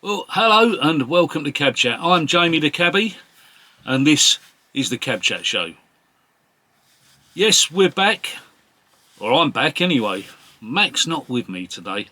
Well, hello and welcome to Cab Chat. I'm Jamie the Cabbie and this is the Cab Chat Show. Yes, we're back, or I'm back anyway. Mac's not with me today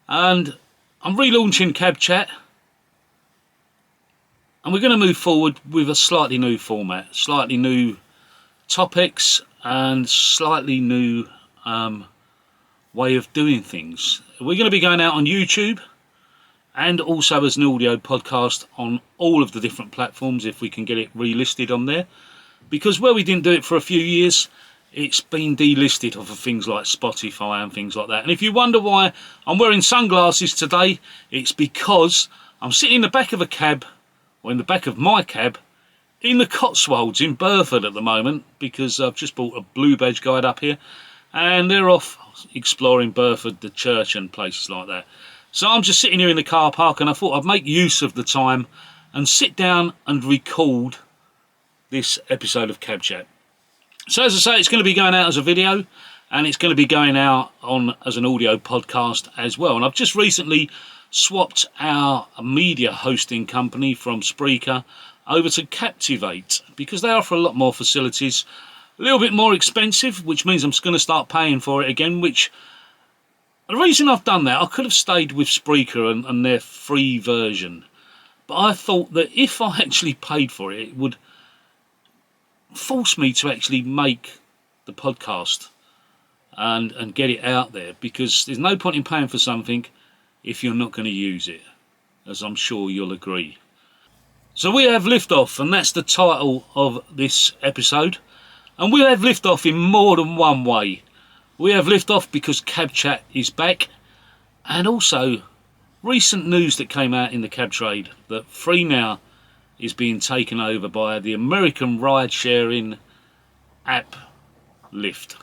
and I'm relaunching Cab Chat and we're going to move forward with a slightly new format, slightly new topics and slightly new way of doing things. We're going to be going out on YouTube and also as an audio podcast on all of the different platforms if we can get it relisted on there, because where we didn't do it for a few years, it's been delisted off of things like Spotify and things like that. And if you wonder why I'm wearing sunglasses today, it's because I'm sitting in the back of a cab, or in the back of my cab, in the Cotswolds in Burford at the moment, because I've just bought a Blue Badge guide up here and they're off exploring Burford, the church and places like that. So I'm just sitting here in the car park and I thought I'd make use of the time and sit down and record this episode of Cab Chat. So as I say, it's going to be going out as a video and it's going to be going out on as an audio podcast as well. And I've just recently swapped our media hosting company from Spreaker over to Captivate because they offer a lot more facilities, a little bit more expensive, which means I'm going to start paying for it again, which the reason I've done that, I could have stayed with Spreaker and their free version, but I thought that if I actually paid for it, it would force me to actually make the podcast and get it out there, because there's no point in paying for something if you're not going to use it, as I'm sure you'll agree. So we have Lyft Off, and that's the title of this episode, and we have Lyft Off in more than one way. We have Lyft Off because Cab Chat is back, and also recent news that came out in the cab trade that Free Now is being taken over by the American ride-sharing app Lyft.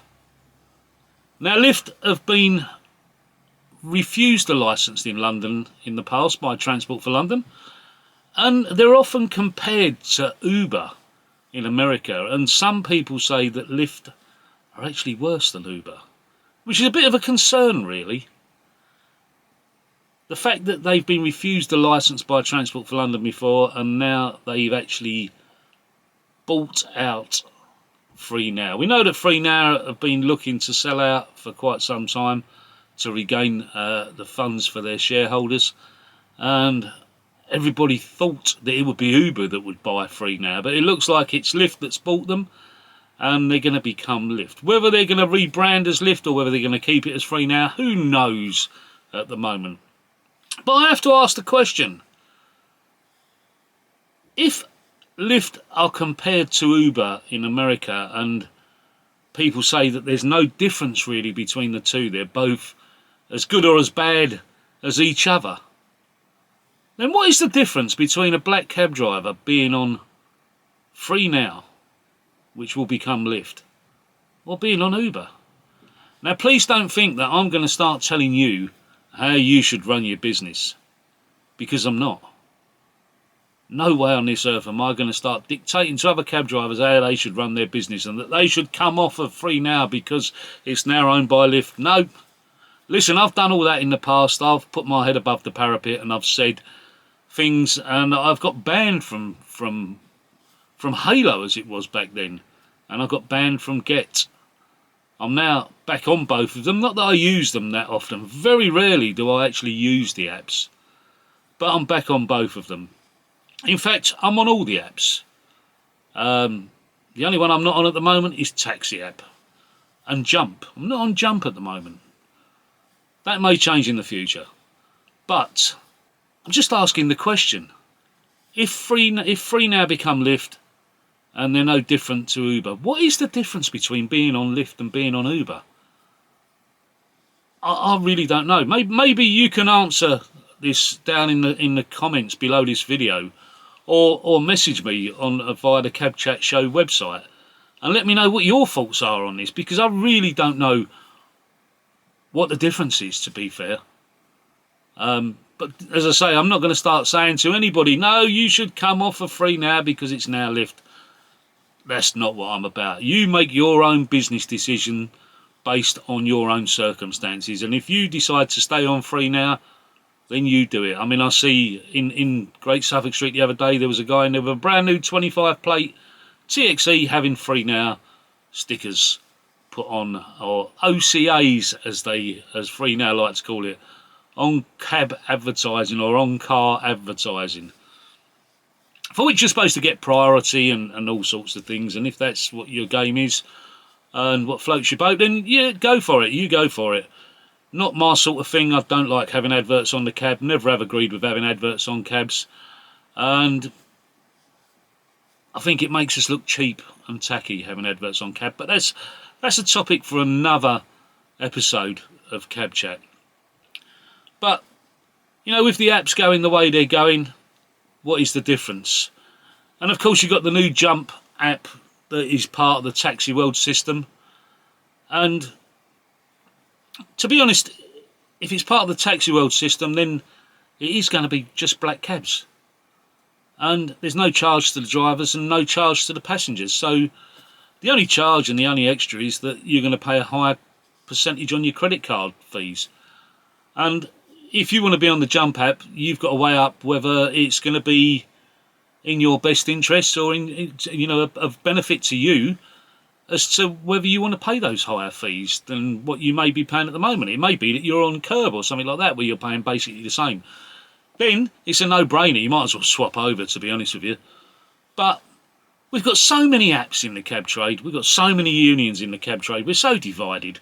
Now Lyft have been refused a licence in London in the past by Transport for London, and they're often compared to Uber in America, and some people say that Lyft are actually worse than Uber, which is a bit of a concern really. The fact that they've been refused a licence by Transport for London before and now they've actually bought out Free Now. We know that Free Now have been looking to sell out for quite some time to regain the funds for their shareholders, and everybody thought that it would be Uber that would buy Free Now, but it looks like it's Lyft that's bought them and they're going to become Lyft. Whether they're going to rebrand as Lyft or whether they're going to keep it as Free Now, who knows at the moment. But I have to ask the question, if Lyft are compared to Uber in America and people say that there's no difference really between the two, they're both as good or as bad as each other, then what is the difference between a black cab driver being on Free Now, which will become Lyft, or being on Uber? Now please don't think that I'm going to start telling you how you should run your business, because I'm not. No way on this earth am I going to start dictating to other cab drivers how they should run their business and that they should come off of Free Now because it's now owned by Lyft. No. Listen, I've done all that in the past. I've put my head above the parapet and I've said things, and I've got banned from Halo as it was back then, and I got banned from Get. I'm now back on both of them. Not that I use them that often. Very rarely do I actually use the apps, but I'm back on both of them. In fact, I'm on all the apps. The only one I'm not on at the moment is Taxi app and Jump. I'm not on Jump at the moment. That may change in the future, but I'm just asking the question. If Free Now become Lyft and they're no different to Uber, what is the difference between being on Lyft and being on Uber? I really don't know. Maybe you can answer this down in the comments below this video, or message me on via the Cab Chat Show website and let me know what your thoughts are on this, because I really don't know what the difference is, to be fair. But as I say, I'm not going to start saying to anybody, no, you should come off of Free Now because it's now Lyft. That's not what I'm about. You make your own business decision based on your own circumstances, and if you decide to stay on Free Now, then you do it. I mean, I see in Great Suffolk Street the other day, there was a guy in there with a brand new 25 plate TXE having free now stickers put on, or OCAs as free now like to call it, on cab advertising or on car advertising, for which you're supposed to get priority and all sorts of things. And if that's what your game is and what floats your boat, then yeah, go for it. You go for it. Not my sort of thing. I don't like having adverts on the cab. Never have agreed with having adverts on cabs. And I think it makes us look cheap and tacky having adverts on cab. But that's a topic for another episode of Cab Chat. But, you know, with the apps going the way they're going, what is the difference? And of course you've got the new Jump app that is part of the Taxi World system. And to be honest, if it's part of the Taxi World system, then it is going to be just black cabs. And there's no charge to the drivers and no charge to the passengers. So the only charge and the only extra is that you're going to pay a higher percentage on your credit card fees. And if you want to be on the Jump app, you've got to weigh up whether it's going to be in your best interest or in, you know, of benefit to you, as to whether you want to pay those higher fees than what you may be paying at the moment. It may be that you're on Curb or something like that, where you're paying basically the same. Then it's a no-brainer. You might as well swap over, to be honest with you. But we've got so many apps in the cab trade. We've got so many unions in the cab trade. We're so divided.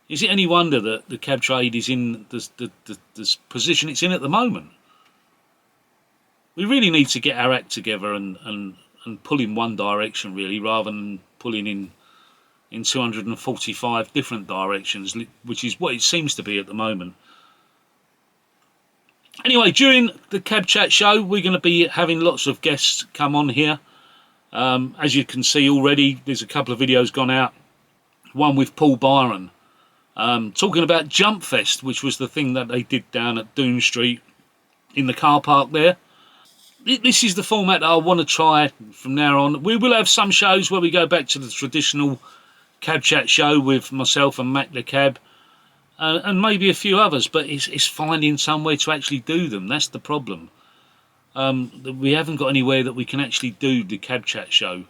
Is it any wonder that the cab trade is in the position it's in at the moment? We really need to get our act together and pull in one direction, really, rather than pulling in 245 different directions, which is what it seems to be at the moment. Anyway, during the Cab Chat show, we're going to be having lots of guests come on here. As you can see already, there's a couple of videos gone out. One with Paul Byron, talking about Jump Fest, which was the thing that they did down at Doon Street in the car park there. This is the format that I want to try from now on. We will have some shows where we go back to the traditional Cab Chat show with myself and Mac the Cab, and maybe a few others, but it's finding somewhere to actually do them. That's the problem. We haven't got anywhere that we can actually do the Cab Chat show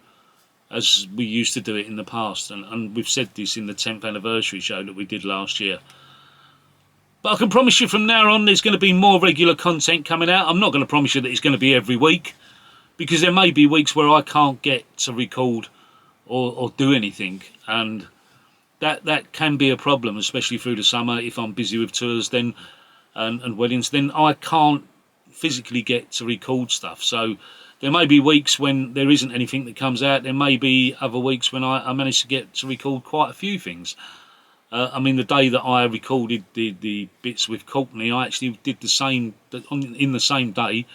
as we used to do it in the past, and we've said this in the 10th anniversary show that we did last year. But I can promise you from now on there's going to be more regular content coming out. I'm not going to promise you that it's going to be every week, because there may be weeks where I can't get to record or do anything, and that can be a problem, especially through the summer. If I'm busy with tours then and weddings, then I can't physically get to record stuff. So there may be weeks when there isn't anything that comes out. There may be other weeks when I manage to get to record quite a few things. I mean, the day that I recorded the bits with Courtney, I actually did the same, in the same day,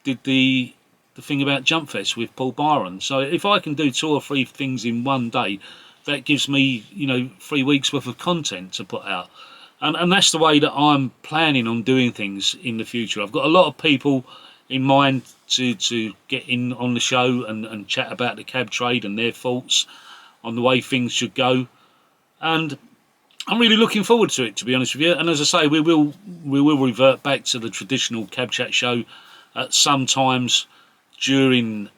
did the thing about Jump Fest with Paul Byron. So if I can do 2 or 3 things in one day, that gives me, you know, 3 weeks worth of content to put out. And that's the way that I'm planning on doing things in the future. I've got a lot of people in mind to get in on the show and chat about the cab trade and their thoughts on the way things should go. And I'm really looking forward to it, to be honest with you. And as I say, we will revert back to the traditional Cab Chat show at some times during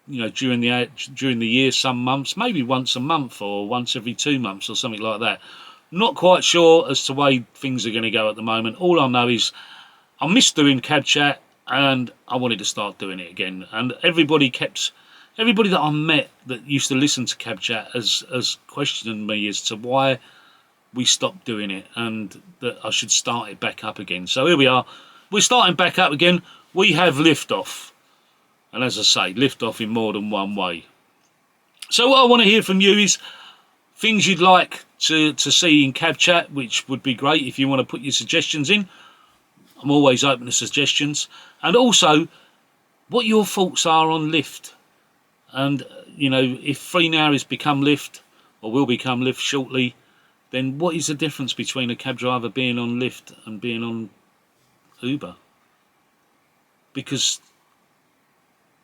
the year, some months, maybe once a month or once every 2 months or something like that. Not quite sure as to the way things are going to go at the moment. All I know is I miss doing Cab Chat and I wanted to start doing it again. And everybody that I met that used to listen to Cab Chat has questioned me as to why we stopped doing it and that I should start it back up again. So here we are. We're starting back up again. We have Lyft Off. And as I say, Lyft Off in more than one way. So what I want to hear from you is things you'd like to see in Cab Chat, which would be great if you want to put your suggestions in. I'm always open to suggestions. And also, what your thoughts are on Lyft. And, you know, if Free Now has become Lyft, or will become Lyft shortly, then what is the difference between a cab driver being on Lyft and being on Uber? Because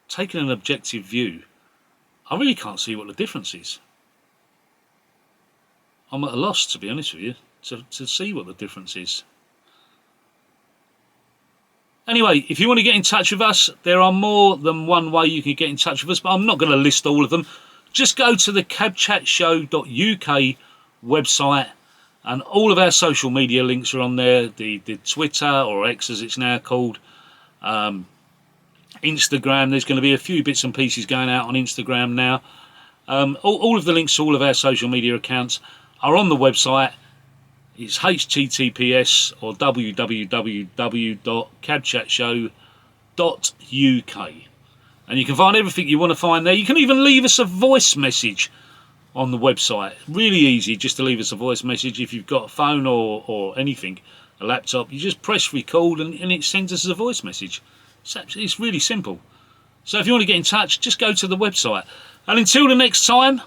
taking an objective view, I really can't see what the difference is. I'm at a loss, to be honest with you, to see what the difference is. Anyway, if you want to get in touch with us, there are more than one way you can get in touch with us, but I'm not going to list all of them. Just go to the cabchatshow.uk website, and all of our social media links are on there. The Twitter, or X as it's now called, Instagram. There's going to be a few bits and pieces going out on Instagram now. All of the links to all of our social media accounts are on the website. It's https or www.cabchatshow.uk, and you can find everything you want to find there. You can even leave us a voice message on the website. Really easy, just to leave us a voice message. If you've got a phone or anything, a laptop, you just press record and it sends us a voice message. It's really simple. So if you want to get in touch, just go to the website. And until the next time,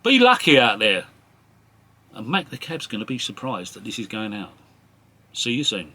be lucky out there. And Mac the Cab's going to be surprised that this is going out. See you soon.